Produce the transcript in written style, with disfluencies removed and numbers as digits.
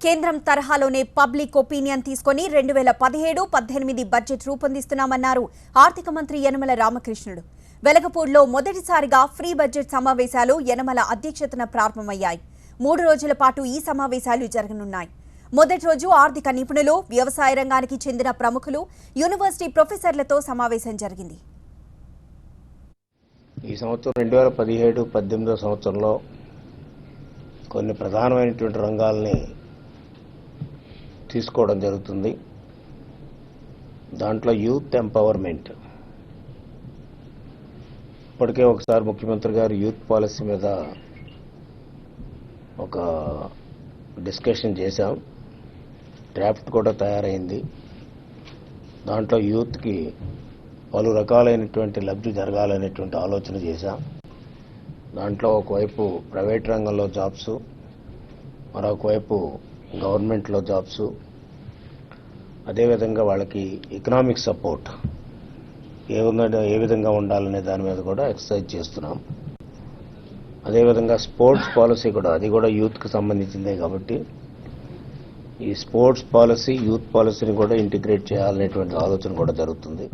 కేంద్రం తరహాలోనే public opinion తీసుకొని 2017-18 బడ్జెట్ రూపొందిస్తున్నామన్నారు ఆర్థిక మంత్రి యనమల రామకృష్ణుడు. వెలగపూడిలో మొదటిసారిగా ఫ్రీ బడ్జెట్ సమావేశాలు యనమల అధ్యక్షతన ప్రారంభమయ్యాయి. 3 రోజుల పాటు ఈ సమావేశాలు జరగనున్నాయి. మొదటి రోజు ఆర్థిక నిపుణులు, వ్యవసాయ రంగానికి చెందిన ప్రముఖులు, యూనివర్సిటీ ప్రొఫెసర్లతో సమావేశం జరిగింది. ఈ సంవత్సరం 2017-18 సంవత్సరంలో కొన్ని ప్రధానమైనటువంటి రంగాల్ని తీసుకోవడం జరుగుతుంది. దాంట్లో యూత్ ఎంపవర్మెంట్. ఇప్పటికే ఒకసారి ముఖ్యమంత్రి గారు యూత్ పాలసీ మీద ఒక డిస్కషన్ చేశాం. డ్రాఫ్ట్ కూడా తయారైంది. దాంట్లో యూత్కి పలు రకాలైనటువంటి లబ్ధి జరగాలనేటువంటి ఆలోచన చేశాం. దాంట్లో ఒకవైపు ప్రైవేట్ రంగంలో జాబ్స్, మరొకవైపు గవర్నమెంట్లో జాబ్స్, అదేవిధంగా వాళ్ళకి ఎకనామిక్ సపోర్ట్ ఏ విధంగా ఉండాలనే దాని మీద కూడా ఎక్సర్సైజ్ చేస్తున్నాం. అదేవిధంగా స్పోర్ట్స్ పాలసీ కూడా, అది కూడా యూత్కి సంబంధించిందే కాబట్టి ఈ స్పోర్ట్స్ పాలసీ, యూత్ పాలసీని కూడా ఇంటిగ్రేట్ చేయాలనేటువంటి ఆలోచన కూడా జరుగుతుంది.